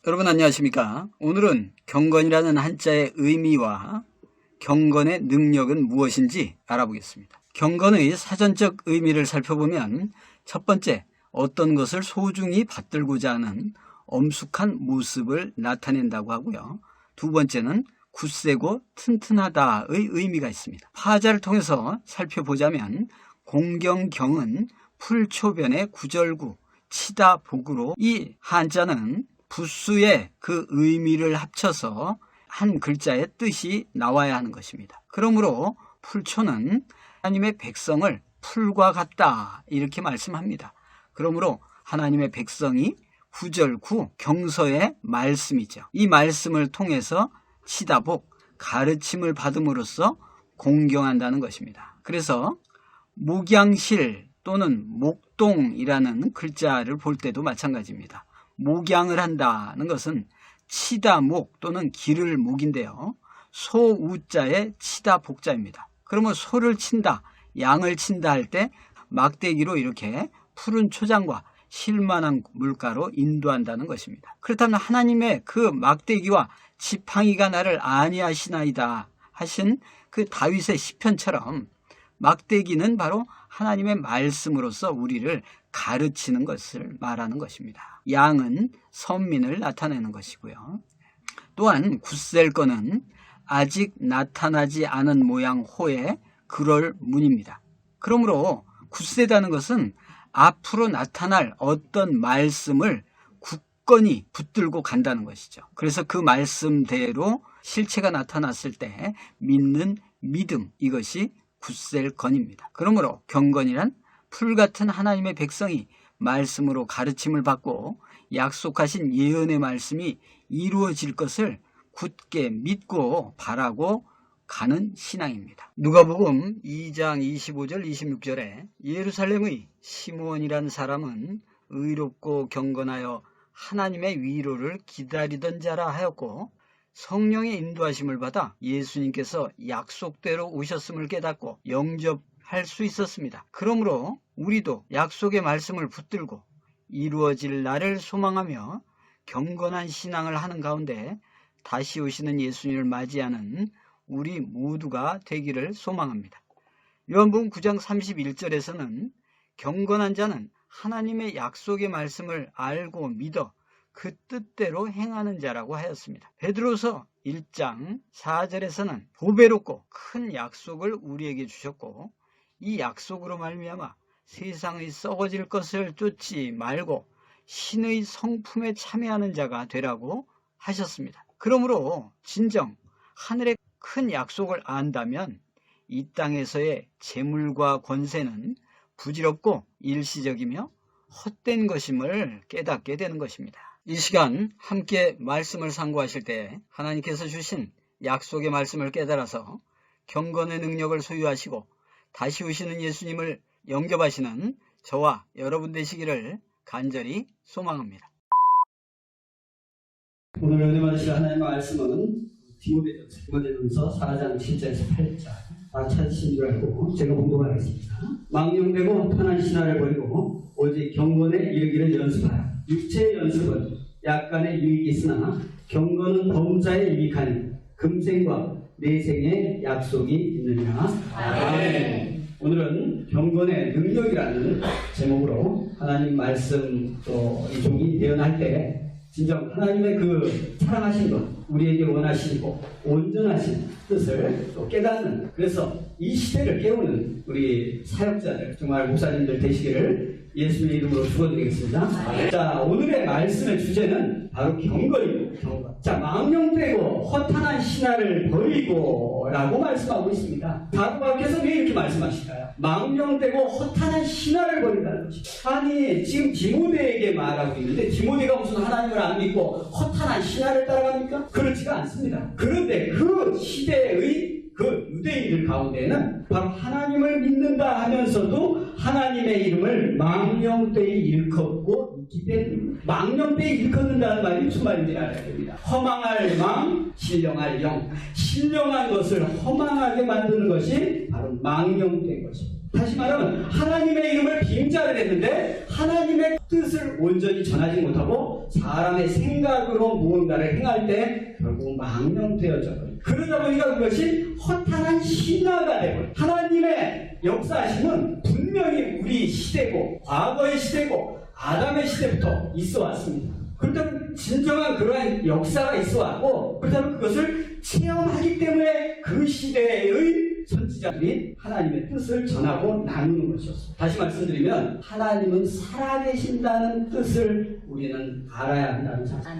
여러분 안녕하십니까? 오늘은 경건이라는 한자의 의미와 경건의 능력은 무엇인지 알아보겠습니다. 경건의 사전적 의미를 살펴보면 첫 번째, 어떤 것을 소중히 받들고자 하는 엄숙한 모습을 나타낸다고 하고요. 두 번째는 굳세고 튼튼하다의 의미가 있습니다. 화자를 통해서 살펴보자면 공경경은 풀초변의 구절구, 치다 복으로 이 한자는 부수의 그 의미를 합쳐서 한 글자의 뜻이 나와야 하는 것입니다. 그러므로 풀초는 하나님의 백성을 풀과 같다 이렇게 말씀합니다. 그러므로 하나님의 백성이 구절구 경서의 말씀이죠. 이 말씀을 통해서 치다복 가르침을 받음으로써 공경한다는 것입니다. 그래서 목양실 또는 목동이라는 글자를 볼 때도 마찬가지입니다. 목양을 한다는 것은 치다목 또는 기를 목인데요. 소우자의 치다복자입니다. 그러면 소를 친다, 양을 친다 할 때 막대기로 이렇게 푸른 초장과 실만한 물가로 인도한다는 것입니다. 그렇다면 하나님의 그 막대기와 지팡이가 나를 아니하시나이다 하신 그 다윗의 시편처럼 막대기는 바로 하나님의 말씀으로서 우리를 가르치는 것을 말하는 것입니다. 양은 선민을 나타내는 것이고요. 또한 굳셀 거는 아직 나타나지 않은 모양 호의 그럴 문입니다. 그러므로 굳세다는 것은 앞으로 나타날 어떤 말씀을 굳건히 붙들고 간다는 것이죠. 그래서 그 말씀대로 실체가 나타났을 때 믿는 믿음, 이것이 굳셀 건입니다. 그러므로 경건이란 풀같은 하나님의 백성이 말씀으로 가르침을 받고 약속하신 예언의 말씀이 이루어질 것을 굳게 믿고 바라고 가는 신앙입니다. 누가복음 2장 25절 26절에 예루살렘의 시므온이라는 사람은 의롭고 경건하여 하나님의 위로를 기다리던 자라 하였고 성령의 인도하심을 받아 예수님께서 약속대로 오셨음을 깨닫고 영접할 수 있었습니다. 그러므로 우리도 약속의 말씀을 붙들고 이루어질 날을 소망하며 경건한 신앙을 하는 가운데 다시 오시는 예수님을 맞이하는 우리 모두가 되기를 소망합니다. 요한복음 9장 31절에서는 경건한 자는 하나님의 약속의 말씀을 알고 믿어 그 뜻대로 행하는 자라고 하였습니다. 베드로서 1장 4절에서는 보배롭고 큰 약속을 우리에게 주셨고 이 약속으로 말미암아 세상의 썩어질 것을 쫓지 말고 신의 성품에 참여하는 자가 되라고 하셨습니다. 그러므로 진정 하늘의 큰 약속을 안다면 이 땅에서의 재물과 권세는 부질없고 일시적이며 헛된 것임을 깨닫게 되는 것입니다. 이 시간 함께 말씀을 상고하실 때 하나님께서 주신 약속의 말씀을 깨달아서 경건의 능력을 소유하시고 다시 오시는 예수님을 영접하시는 저와 여러분 되시기를 간절히 소망합니다. 오늘 은혜 받으실 하나님의 말씀은 디모데전서 4장 7절에서 8절 다 찾으신 줄 알고 제가 봉독하겠습니다. 망령되고 편한 신화를 버리고 오직 경건에 이르기를 연습하라. 육체의 연습은 약간의 유익이 있으나 경건은 범자에 유익하니 금생과 내생의 약속이 있느니라. 아멘. 오늘은 경건의 능력이라는 제목으로 하나님 말씀 또 이 종이 예언할 때 진정 하나님의 그 사랑하신 것, 우리에게 원하시고 온전하신 뜻을 또 깨닫는, 그래서 이 시대를 깨우는 우리 사역자들, 정말 목사님들 되시기를 예수님의 이름으로 축원드리겠습니다. 자, 오늘의 말씀의 주제는 바로 경건입니다. 경건. 자, 망령되고 허탄한 신화를 버리고 라고 말씀하고 있습니다. 사도바울께서 왜 이렇게 말씀하실까요? 망령되고 허탄한 신화를 버린다는 것이죠. 아니, 지금 디모데에게 말하고 있는데 디모데가 무슨 하나님을 안 믿고 허탄한 신화를 따라갑니까? 그렇지가 않습니다. 그런데 그 시대의 그 유대인들 가운데는 바로 하나님을 믿는다 하면서도 하나님의 이름을 망령되이 일컫고 있기 때문입니다. 망령되이 일컫는다는 말이 무슨 말인지 알아야 됩니다. 허망할 망, 신령할 영. 신령한 것을 허망하게 만드는 것이 바로 망령된 것입니다. 다시 말하면 하나님의 이름을 빙자를 했는데 하나님의 뜻을 온전히 전하지 못하고 사람의 생각으로 무언가를 행할 때 결국 망령되어져 버려요. 그러다 보니까 그것이 허탄한 신화가 되고 하나님의 역사하심은 분명히 우리 시대고 과거의 시대고 아담의 시대부터 있어 왔습니다. 그렇다면 진정한 그러한 역사가 있어 왔고 그렇다면 그것을 체험하기 때문에 그 시대의 선지자들이 하나님의 뜻을 전하고 나누는 것이었습니다. 다시 말씀드리면 하나님은 살아계신다는 뜻을 우리는 알아야 한다는 사실.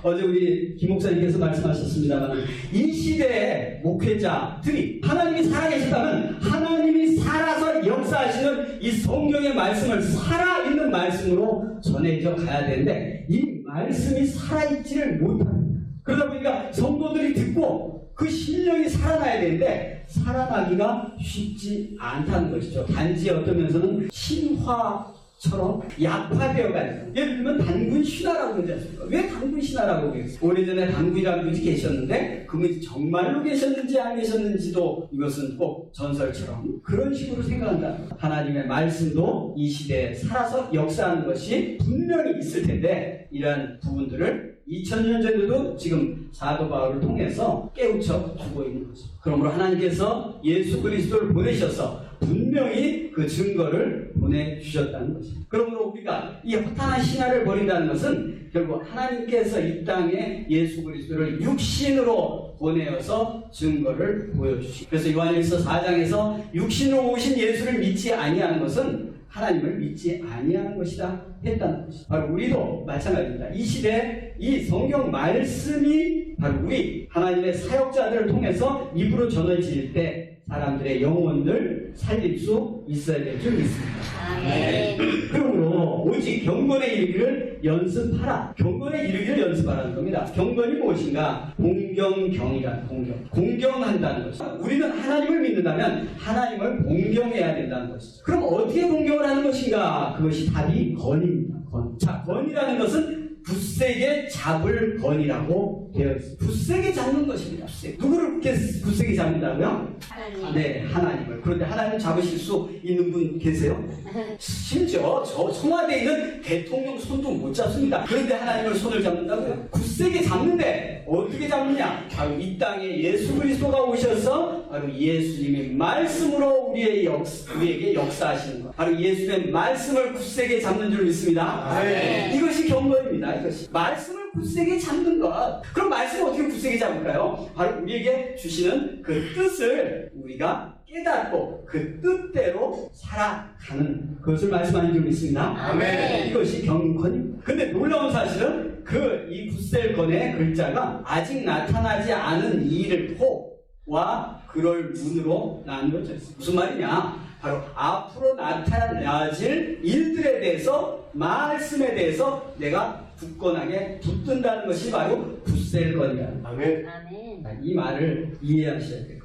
어제 우리 김 목사님께서 말씀하셨습니다만 이 시대의 목회자들이 하나님이 살아계시다면 하나님이 살아서 역사하시는 이 성경의 말씀을 살아있는 말씀으로 전해져 가야 되는데 이 말씀이 살아있지를 못합니다. 그러다 보니까 성도들이 듣고 그 신령이 살아나야 되는데 살아나기가 쉽지 않다는 것이죠. 단지 어떤 면에서는 신화처럼 약화되어가지고 예를 들면 단군 신화라고 그러지 않습니까? 왜 단군 신화라고 그랬어요? 오래전에 단군이라는 분이 계셨는데 그분이 정말로 계셨는지 안 계셨는지도 이것은 꼭 전설처럼 그런 식으로 생각한다. 하나님의 말씀도 이 시대에 살아서 역사하는 것이 분명히 있을 텐데 이러한 부분들을 2000년 전에도 지금 사도 바울을 통해서 깨우쳐 주고 있는 거죠. 그러므로 하나님께서 예수 그리스도를 보내셔서 분명히 그 증거를 보내주셨다는 것입니다. 그러므로 우리가 이 허탄한 신화를 버린다는 것은 결국 하나님께서 이 땅에 예수 그리스도를 육신으로 보내어서 증거를 보여주시고 그래서 요한일서 4장에서 육신으로 오신 예수를 믿지 아니하는 것은 하나님을 믿지 아니하는 것이다 했다는 것이다. 바로 우리도 마찬가지입니다. 이 시대에 이 성경 말씀이 바로 우리 하나님의 사역자들을 통해서 입으로 전해질 때 사람들의 영혼을 살릴 수 있어야 될 줄 믿습니다. 네. 그러므로 오직 경건에 이르기를 연습하라. 경건에 이르기를 연습하라는 겁니다. 경건이 무엇인가? 공경경이라는 공경한다는 것이죠. 우리는 하나님을 믿는다면 하나님을 공경해야 된다는 것이죠. 그럼 어떻게 공경을 하는 것인가? 그것이 답이 건입니다. 건. 자, 건이라는 것은 굳세게 잡을 건이라고 되어 있습니다. 굳세게 잡는 것입니다. 누구를 그렇게 굳세게 잡는다고요? 하나님. 네, 하나님을. 그런데 하나님 잡으실 수 있는 분 계세요? 심지어 저 청와대에 있는 대통령 손도 못 잡습니다. 그런데 하나님을 손을 잡는다고요? 굳세게 잡는데 어떻게 잡느냐? 바로 이 땅에 예수 그리스도가 오셔서 바로 예수님의 말씀으로 우리에게 역사하시는 것. 바로 예수님의 말씀을 굳세게 잡는 줄 믿습니다. 네. 이것이 경건입니다. 이것이 말씀을 굳세게 잡는 것. 그럼 말씀을 어떻게 굳세게 잡을까요? 바로 우리에게 주시는 그 뜻을 우리가 깨닫고 그 뜻대로 살아가는 그것을 말씀하는 줄 믿습니다. 아멘. 이것이 경건입니다. 근데 놀라운 사실은 이 굳셀건의 글자가 아직 나타나지 않은 이를 호와 그럴 문으로 나누어져 있습니다. 무슨 말이냐? 바로 앞으로 나타나질 일들에 대해서 말씀에 대해서 내가 굳건하게 붙든다는 것이 바로 굳셀건이다. 아멘. 아멘. 이 말을 이해하셔야 돼요.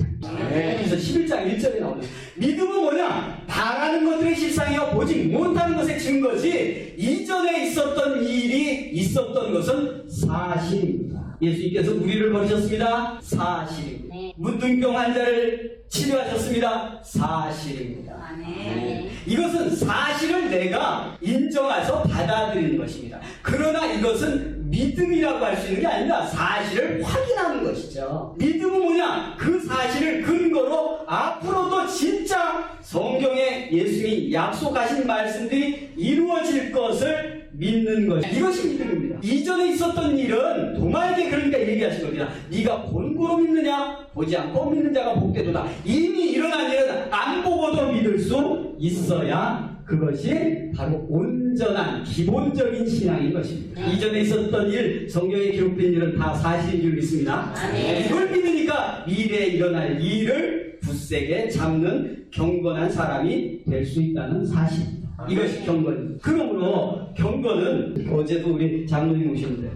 네. 그래서 11장 1절에 나오는 믿음은 뭐냐? 바라는 것들의 실상이요 보지 못하는 것의 증거지 이전에 있었던 일이 있었던 것은 사실입니다. 예수님께서 우리를 버리셨습니다. 사실입니다. 네. 문둥병 환자를 치료하셨습니다. 사실입니다. 아멘. 이것은 사실을 내가 인정해서 받아들이는 것입니다. 그러나 이것은 믿음이라고 할 수 있는 게 아니라 사실을 확인하는 것이죠. 믿음은 뭐냐? 그 사실을 근거로 앞으로도 진짜 성경에 예수님이 약속하신 말씀들이 이루어질 것을 믿는 것. 이것이 믿음입니다. 이전에 있었던 일은 도마에게 그러니까 얘기하신 겁니다. 네가 본고로 믿느냐? 보지 않고 믿는 자가 복되도다. 이미 일어난 일은 안 보고도 믿을 수 있어야 그것이 바로 온전한 기본적인 신앙인 것입니다. 네. 이전에 있었던 일, 성경에 기록된 일은 다 사실인 줄 믿습니다. 네. 이걸 믿으니까 미래에 일어날 일을 굳세게 잡는 경건한 사람이 될 수 있다는 사실입니다. 이것이 경건입니다. 그러므로 경건은 어제도 우리 장로님 오셨는데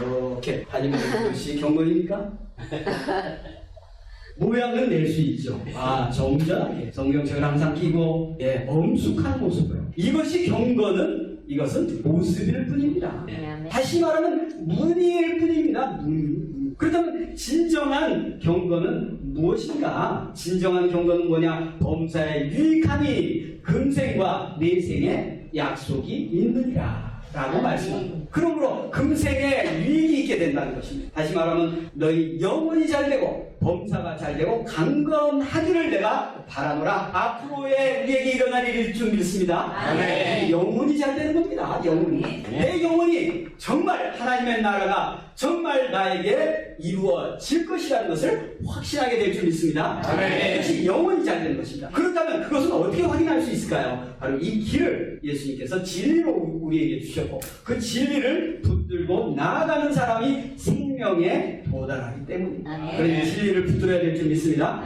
이렇게 다니면 이것이 경건입니까? 모양은 낼 수 있죠. 정전하게 성경책을 항상 끼고 엄숙한 모습을. 이것이 경건은 이것은 모습일 뿐입니다. 네. 다시 말하면 무늬일 뿐입니다. 무늬. 그렇다면 진정한 경건은 무엇인가? 진정한 경건은 뭐냐? 범사에 유익하니 금생과 내생에 약속이 있느니라 라고 말씀합니다. 그러므로 금생에 유익이 있게 된다는 것입니다. 다시 말하면 너희 영혼이 잘되고 범사가 잘되고 강건하기를 내가 바라노라. 앞으로의 우리에게 일어날 일일 줄 믿습니다. 아멘. 영혼이 잘되는 겁니다. 영혼이. 내 영혼이 정말 하나님의 나라가 정말 나에게 이루어질 것이라는 것을 확신하게 될 줄 믿습니다. 그것이 영혼이 잘되는 것입니다. 그렇다면 그것은 어떻게 확인할 수 있을까요? 바로 이 길을 예수님께서 진리로 우리에게 주셨고 그 진리를 붙들고 나아가는 사람이 생명에 도달하기 때문입니다. 아멘. 그래서 이 진리를 붙들어야 될 줄 믿습니다.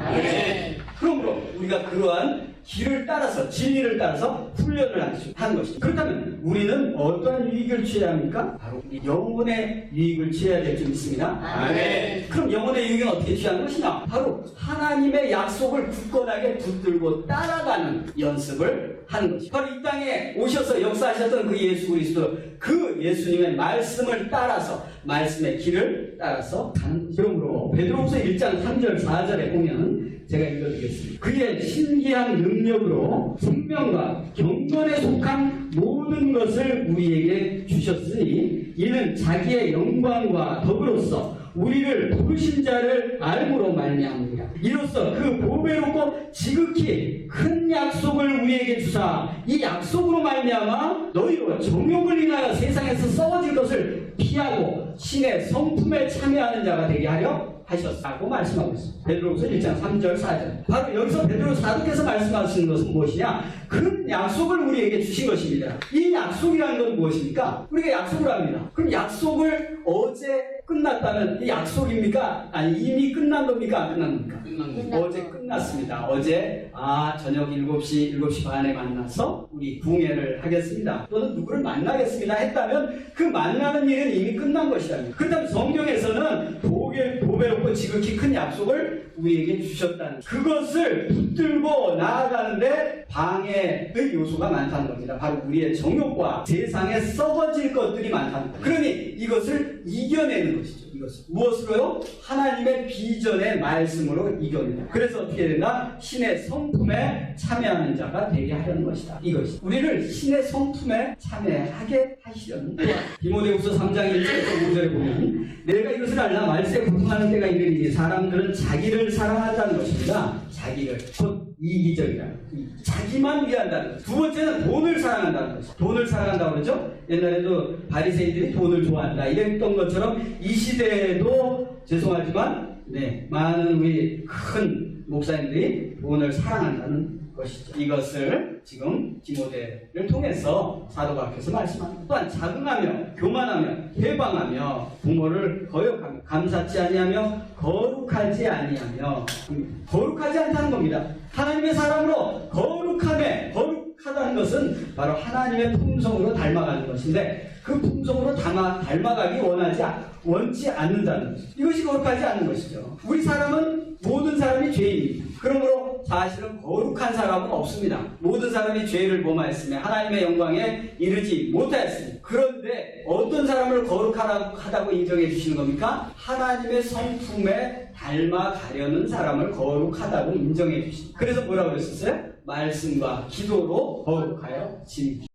그러므로 우리가 그러한 길을 따라서 진리를 따라서 훈련을 하는 것이죠. 그렇다면 우리는 어떠한 유익을 취해야 합니까? 바로 영혼의 유익을 취해야 될 줄 믿습니다. 아멘. 그럼 영혼의 유익은 어떻게 취하는 것이냐? 바로 하나님의 약속을 굳건하게 붙들고 따라가는 연습을 하는 것이죠. 바로 이 땅에 오셔서 역사하셨던 그 예수 그리스도, 그 예수님의 말씀을 따라서, 말씀의 길을 따라서 가는 것이죠. 그러므로 베드로후서 1장 3절 4절에 보면 제가 읽어드리겠습니다. 그의 신기한 능력으로 생명과 경건에 속한 모든 것을 우리에게 주셨으니 이는 자기의 영광과 덕으로서 우리를 부르신 자를 알므로 말미암으리라. 이로써 그 보배롭고 지극히 큰 약속을 우리에게 주사 이 약속으로 말미암아 너희로 정욕을 인하여 세상에서 썩어질 것을 피하고 신의 성품에 참여하는 자가 되게 하려 하셨다고 말씀하고 있습니다. 베드로후서 1장 3절 4절. 바로 여기서 베드로 사도께서 말씀하시는 것은 무엇이냐? 큰 약속을 우리에게 주신 것입니다. 이 약속이라는 건 무엇입니까? 우리가 약속을 합니다. 그럼 약속을 어제 끝났다면 이 약속입니까? 아니 이미 끝난 겁니까? 안 끝난 겁니까? 어제 끝났습니다. 어제 저녁 7시 반에 만나서 우리 궁예를 하겠습니다. 또는 누구를 만나겠습니다 했다면 그 만나는 일은 이미 끝난 것이랍니다. 그렇다면 성경에서는 보배롭고 지극히 큰 약속을 우리에게 주셨다는 그것을 붙들고 나아가는데 방해의 요소가 많다는 겁니다. 바로 우리의 정욕과 세상에 썩어질 것들이 많다는 겁니다. 그러니 이것을 이겨내는 것이죠. 이것을 무엇으로요? 하나님의 비전의 말씀으로 이겨낸다. 그래서 어떻게 된다? 신의 성품에 참여하는 자가 되게 하려는 것이다. 이것이 우리를 신의 성품에 참여하게 하시려는 거야. 디모데후서 3장 1절에서 5절에 보면 내가 이것을 알라 말세에 고통하는 때가 이르니 사람들은 자기를 사랑한다는 것입니다. 자기를 곧 이기적이다. 자기만 위한다는 것. 두 번째는 돈을 사랑한다는 것이죠. 돈을 사랑한다고 그러죠? 옛날에도 바리새인들이 돈을 좋아한다 이랬던 것처럼 이 시대에도 죄송하지만 많은 우리 큰 목사님들이 돈을 사랑한다는 것이죠. 이것을 지금 디모데를 통해서 사도가 앞에서 말씀합니다. 또한 자긍하며 교만하며 해방하며 부모를 거역하며 감사치 아니하며 거룩하지 아니하며 거룩하지 않다는 겁니다. 하나님의 사람으로 거룩하다는 것은 바로 하나님의 품성으로 닮아가는 것인데 그 품성으로 닮아가기 원치 않는다는 것이죠. 이것이 거룩하지 않는 것이죠. 우리 사람은 모든 사람이 죄인입니다. 그러므로 사실은 거룩한 사람은 없습니다. 모든 사람이 죄를 범하였으며 하나님의 영광에 이르지 못하였습니다. 그런데 어떤 사람을 거룩하다고 인정해 주시는 겁니까? 하나님의 성품에 닮아가려는 사람을 거룩하다고 인정해 주십니다. 그래서 뭐라고 그랬었어요? 말씀과 기도로 거룩하여 지니